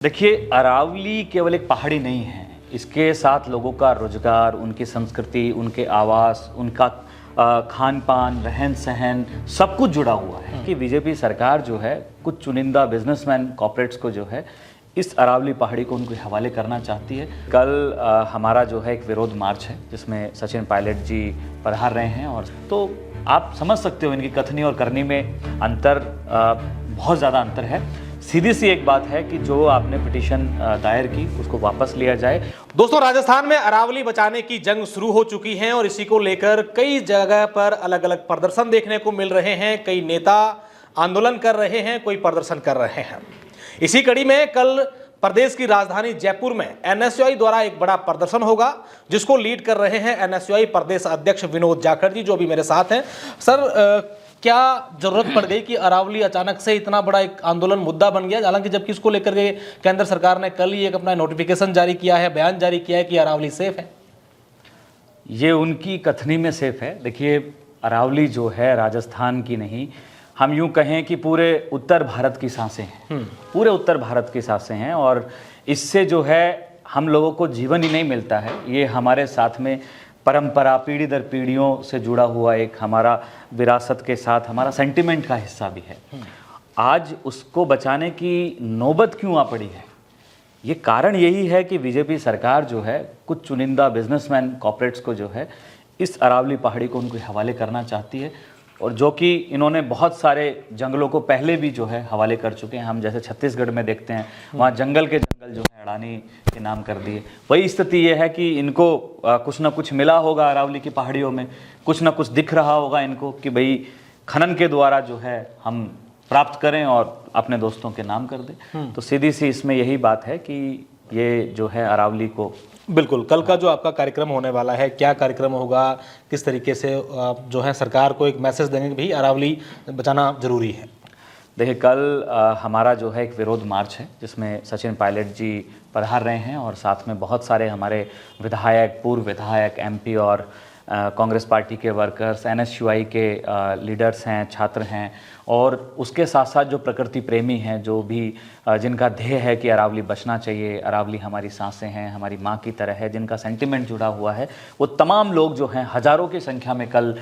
देखिए, अरावली केवल एक पहाड़ी नहीं है, इसके साथ लोगों का रोजगार, उनकी संस्कृति, उनके आवास, उनका खान पान, रहन सहन सब कुछ जुड़ा हुआ है। कि बीजेपी सरकार जो है कुछ चुनिंदा बिजनेसमैन कॉर्पोरेट्स को जो है इस अरावली पहाड़ी को उनके हवाले करना चाहती है। कल हमारा जो है एक विरोध मार्च है जिसमें सचिन पायलट जी पधार रहे हैं, और तो आप समझ सकते हो इनकी कथनी और करनी में अंतर, बहुत ज़्यादा अंतर है। सीधी सी एक बात है कि जो आपने पिटीशन दायर की उसको वापस लिया जाए। दोस्तों, राजस्थान में अरावली बचाने की जंग शुरू हो चुकी है और इसी को लेकर कई जगह पर अलग अलग प्रदर्शन देखने को मिल रहे हैं। कई नेता आंदोलन कर रहे हैं, कोई प्रदर्शन कर रहे हैं। इसी कड़ी में कल प्रदेश की राजधानी जयपुर में एनएसयूआई द्वारा एक बड़ा प्रदर्शन होगा, जिसको लीड कर रहे हैं एनएसयूआई प्रदेश अध्यक्ष विनोद जाखड़ जी, जो भी मेरे साथ हैं। सर, क्या जरूरत पड़ गई कि अरावली अचानक से इतना बड़ा एक आंदोलन मुद्दा बन गया, हालांकि जबकि इसको लेकर के केंद्र सरकार ने कल ही एक अपना नोटिफिकेशन जारी किया है, बयान जारी किया है कि अरावली सेफ है? ये उनकी कथनी में सेफ है। देखिए, अरावली जो है राजस्थान की नहीं, हम यूं कहें कि पूरे उत्तर भारत की सांसें हैं, पूरे उत्तर भारत की सांसें हैं। और इससे जो है हम लोगों को जीवन ही नहीं मिलता है, ये हमारे साथ में परंपरा, पीढ़ी दर पीढ़ियों से जुड़ा हुआ एक हमारा विरासत के साथ हमारा सेंटिमेंट का हिस्सा भी है। आज उसको बचाने की नौबत क्यों आ पड़ी है? ये कारण यही है कि बीजेपी सरकार जो है कुछ चुनिंदा बिजनेसमैन कॉर्पोरेट्स को जो है इस अरावली पहाड़ी को उनके हवाले करना चाहती है, और जो कि इन्होंने बहुत सारे जंगलों को पहले भी जो है हवाले कर चुके हैं। हम जैसे छत्तीसगढ़ में देखते हैं, वहाँ जंगल के जंगल जो है अडानी के नाम कर दिए। वही स्थिति ये है कि इनको कुछ ना कुछ मिला होगा अरावली की पहाड़ियों में, कुछ ना कुछ दिख रहा होगा इनको कि भाई खनन के द्वारा जो है हम प्राप्त करें और अपने दोस्तों के नाम कर दें। तो सीधी सी इसमें यही बात है कि ये जो है अरावली को बिल्कुल, कल का जो आपका कार्यक्रम होने वाला है, क्या कार्यक्रम होगा, किस तरीके से आप जो है सरकार को एक मैसेज देंगे कि भाई अरावली बचाना जरूरी है? देखिए, कल हमारा जो है एक विरोध मार्च है जिसमें सचिन पायलट जी पधार रहे हैं, और साथ में बहुत सारे हमारे विधायक, पूर्व विधायक, एमपी और कांग्रेस पार्टी के वर्कर्स, एनएसयूआई के लीडर्स हैं, छात्र हैं, और उसके साथ साथ जो प्रकृति प्रेमी हैं, जो भी जिनका ध्येय है कि अरावली बचना चाहिए, अरावली हमारी सांसें हैं, हमारी माँ की तरह है, जिनका सेंटिमेंट जुड़ा हुआ है, वो तमाम लोग जो हैं हज़ारों की संख्या में कल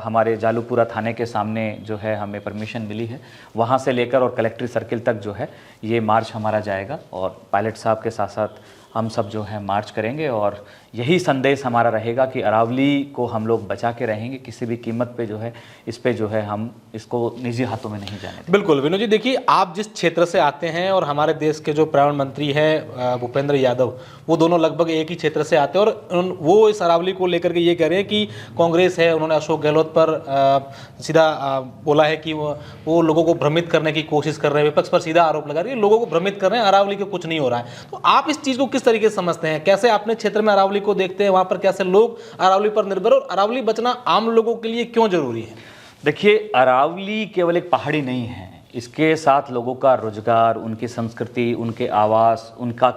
हमारे जालूपुरा थाने के सामने जो है हमें परमिशन मिली है, वहाँ से लेकर और कलेक्ट्रेट सर्किल तक जो है ये मार्च हमारा जाएगा। और पायलट साहब के साथ साथ हम सब जो है मार्च करेंगे, और यही संदेश हमारा रहेगा कि अरावली को हम लोग बचा के रहेंगे, किसी भी कीमत पे जो है इस पे जो है हम इसको निजी हाथों में नहीं जाने देंगे। बिल्कुल विनोद जी, देखिए आप जिस क्षेत्र से आते हैं और हमारे देश के जो पर्यावरण मंत्री हैं भूपेंद्र यादव, वो दोनों लगभग एक ही क्षेत्र से आते हैं, और वो इस अरावली को लेकर के ये कह रहे हैं कि कांग्रेस है, उन्होंने अशोक गहलोत पर सीधा बोला है कि वो लोगों को भ्रमित करने की कोशिश कर रहे हैं, विपक्ष पर सीधा आरोप लगा रहे हैं, लोगों को भ्रमित कर रहे हैं, अरावली को कुछ नहीं हो रहा है। तो आप इस चीज़ को किस तरीके से समझते हैं? कैसे अपने क्षेत्र में अरावली को देखते हैं, वहाँ पर कैसे लोग अरावली पर निर्भर, और अरावली बचना आम लोगों के लिए क्यों जरूरी है? देखिए, अरावली केवल एक पहाड़ी नहीं है, इसके साथ लोगों का रोजगार, उनकी संस्कृति, उनके आवास, उनका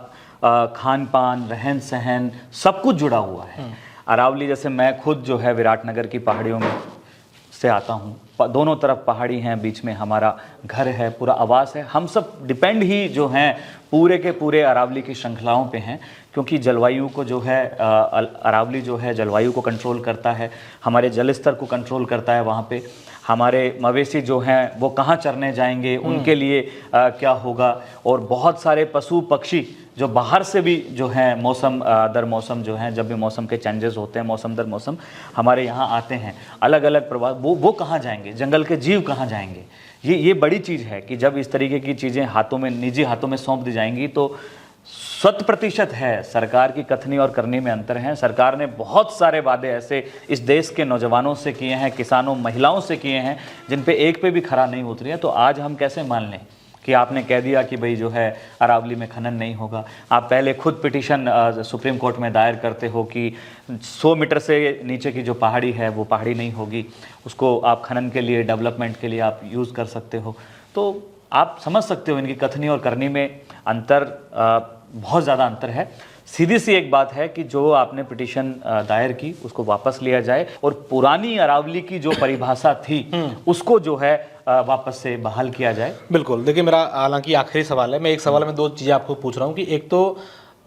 खान पान, रहन सहन सब कुछ जुड़ा हुआ है। अरावली, जैसे मैं खुद जो है विराटनगर की पहाड़ियों में से आता हूँ, दोनों तरफ पहाड़ी हैं, बीच में हमारा घर है, पूरा आवास है। हम सब डिपेंड ही जो हैं पूरे के पूरे अरावली की श्रृंखलाओं पे हैं, क्योंकि जलवायु को जो है अरावली जो है जलवायु को कंट्रोल करता है, हमारे जल स्तर को कंट्रोल करता है। वहाँ पे हमारे मवेशी जो हैं वो कहाँ चरने जाएंगे, उनके लिए क्या होगा, और बहुत सारे पशु पक्षी जो बाहर से भी जो हैं मौसम दर मौसम जो हैं, जब भी मौसम के चेंजेस होते हैं, मौसम दर मौसम हमारे यहाँ आते हैं, अलग अलग प्रभाव, वो कहाँ जाएंगे, जंगल के जीव कहाँ जाएंगे। ये बड़ी चीज़ है कि जब इस तरीके की चीज़ें हाथों में, निजी हाथों में सौंप दी जाएंगी, तो 100% है सरकार की कथनी और करनी में अंतर है। सरकार ने बहुत सारे वादे ऐसे इस देश के नौजवानों से किए हैं, किसानों, महिलाओं से किए हैं, जिन पे एक पे भी खरा नहीं उतरी है। तो आज हम कैसे मान लें कि आपने कह दिया कि भाई जो है अरावली में खनन नहीं होगा। आप पहले खुद पिटीशन सुप्रीम कोर्ट में दायर करते हो कि 100 मीटर से नीचे की जो पहाड़ी है वो पहाड़ी नहीं होगी, उसको आप खनन के लिए, डेवलपमेंट के लिए आप यूज़ कर सकते हो। तो आप समझ सकते हो इनकी कथनी और करनी में अंतर, बहुत ज़्यादा अंतर है। सीधी सी एक बात है कि जो आपने पिटीशन दायर की उसको वापस लिया जाए, और पुरानी अरावली की जो परिभाषा थी उसको जो है वापस से बहाल किया जाए। बिल्कुल, देखिए मेरा हालांकि आखिरी सवाल है, मैं एक सवाल में दो चीज़ें आपको पूछ रहा हूँ कि एक तो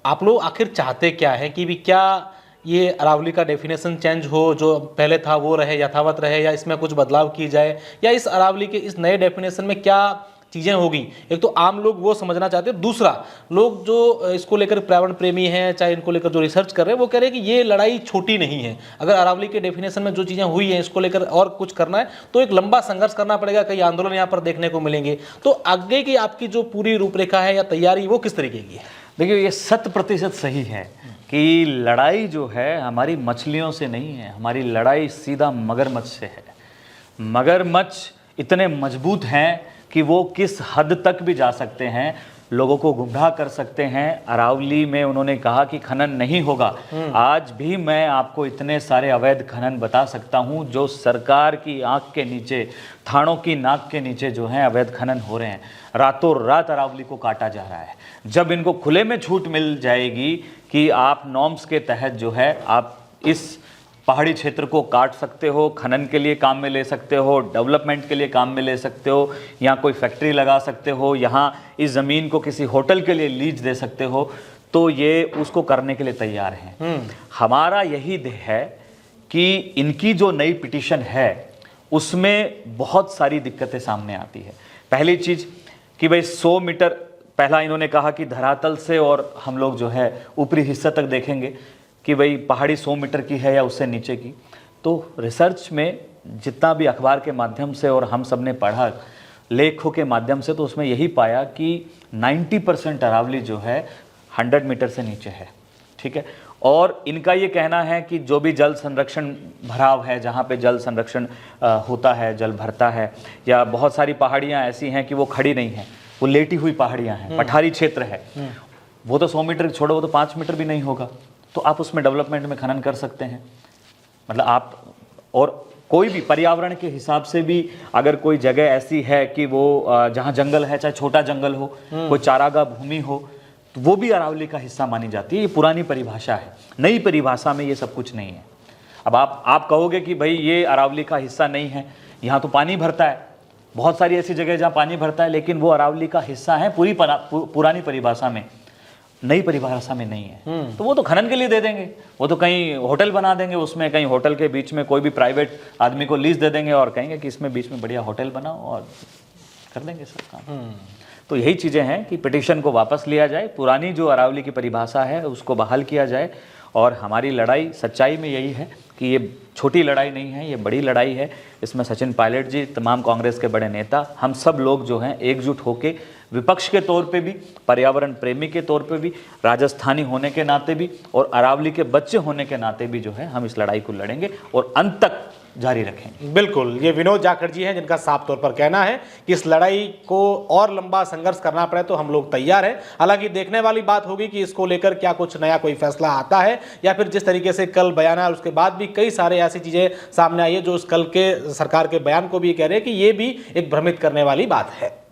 आप लोग आखिर चाहते क्या है कि भी क्या ये अरावली का डेफिनेशन चेंज हो, जो पहले था वो रहे, यथावत रहे, या इसमें कुछ बदलाव की जाए, या इस अरावली के इस नए डेफिनेशन में क्या चीज़ें होगी? एक तो आम लोग वो समझना चाहते हैं, दूसरा लोग जो इसको लेकर पर्यावरण प्रेमी हैं, चाहे इनको लेकर जो रिसर्च कर रहे हैं, वो कह रहे हैं कि ये लड़ाई छोटी नहीं है। अगर अरावली के डेफिनेशन में जो चीज़ें हुई हैं इसको लेकर और कुछ करना है तो एक लंबा संघर्ष करना पड़ेगा, कई आंदोलन यहाँ पर देखने को मिलेंगे। तो आगे की आपकी जो पूरी रूपरेखा है या तैयारी वो किस तरीके की है? देखिए, ये 100% सही है कि लड़ाई जो है हमारी मछलियों से नहीं है, हमारी लड़ाई सीधा मगरमच्छ से है। मगरमच्छ इतने मजबूत हैं कि वो किस हद तक भी जा सकते हैं, लोगों को गुमराह कर सकते हैं। अरावली में उन्होंने कहा कि खनन नहीं होगा। आज भी मैं आपको इतने सारे अवैध खनन बता सकता हूं जो सरकार की आंख के नीचे, थानों की नाक के नीचे जो है अवैध खनन हो रहे हैं। रातों रात अरावली को काटा जा रहा है। जब इनको खुले में छूट मिल जाएगी कि आप नॉर्म्स के तहत जो है आप इस पहाड़ी क्षेत्र को काट सकते हो, खनन के लिए काम में ले सकते हो, डेवलपमेंट के लिए काम में ले सकते हो, यहाँ कोई फैक्ट्री लगा सकते हो, यहाँ इस ज़मीन को किसी होटल के लिए लीज दे सकते हो, तो ये उसको करने के लिए तैयार हैं। हमारा यही है कि इनकी जो नई पिटीशन है उसमें बहुत सारी दिक्कतें सामने आती है। पहली चीज़ कि भाई 100 मीटर, पहला इन्होंने कहा कि धरातल से और हम लोग जो है ऊपरी हिस्सा तक देखेंगे कि भाई पहाड़ी 100 मीटर की है या उससे नीचे की। तो रिसर्च में जितना भी अखबार के माध्यम से और हम सब ने पढ़ा, लेखों के माध्यम से, तो उसमें यही पाया कि 90% अरावली जो है 100 मीटर से नीचे है। ठीक है। और इनका ये कहना है कि जो भी जल संरक्षण भराव है, जहाँ पे जल संरक्षण होता है, जल भरता है, या बहुत सारी पहाड़ियाँ ऐसी हैं कि वो खड़ी नहीं हैं, वो लेटी हुई पहाड़ियाँ हैं, पठारी क्षेत्र है, वो तो 100 मीटर छोड़ो, वो तो 5 मीटर भी नहीं होगा। तो आप उसमें डेवलपमेंट में खनन कर सकते हैं। मतलब आप, और कोई भी पर्यावरण के हिसाब से भी अगर कोई जगह ऐसी है कि वो जहाँ जंगल है, चाहे छोटा जंगल हो, कोई चारागाह भूमि हो, तो वो भी अरावली का हिस्सा मानी जाती है। ये पुरानी परिभाषा है, नई परिभाषा में ये सब कुछ नहीं है। अब आप कहोगे कि भाई ये अरावली का हिस्सा नहीं है, यहाँ तो पानी भरता है, बहुत सारी ऐसी जगह जहाँ पानी भरता है, लेकिन वो अरावली का हिस्सा है पूरी पुरानी परिभाषा में, नई परिभाषा में नहीं है। तो वो तो खनन के लिए दे देंगे, वो तो कहीं होटल बना देंगे, उसमें कहीं होटल के बीच में कोई भी प्राइवेट आदमी को लीज दे देंगे और कहेंगे कि इसमें बीच में बढ़िया होटल बनाओ, और कर देंगे सब काम। तो यही चीज़ें हैं कि पिटीशन को वापस लिया जाए, पुरानी जो अरावली की परिभाषा है उसको बहाल किया जाए। और हमारी लड़ाई सच्चाई में यही है कि ये छोटी लड़ाई नहीं है, ये बड़ी लड़ाई है। इसमें सचिन पायलट जी, तमाम कांग्रेस के बड़े नेता, हम सब लोग जो हैं एकजुट होके, विपक्ष के तौर पे भी, पर्यावरण प्रेमी के तौर पे भी, राजस्थानी होने के नाते भी, और अरावली के बच्चे होने के नाते भी जो है हम इस लड़ाई को लड़ेंगे और अंत तक जारी रखेंगे। बिल्कुल, ये विनोद जाखड़ जी हैं जिनका साफ तौर पर कहना है कि इस लड़ाई को और लंबा संघर्ष करना पड़े तो हम लोग तैयार हैं। हालांकि देखने वाली बात होगी कि इसको लेकर क्या कुछ नया कोई फैसला आता है, या फिर जिस तरीके से कल बयान आया उसके बाद भी कई सारे ऐसी चीजें सामने आई है जो उस कल के सरकार के बयान को भी कह रहे हैं कि ये भी एक भ्रमित करने वाली बात है।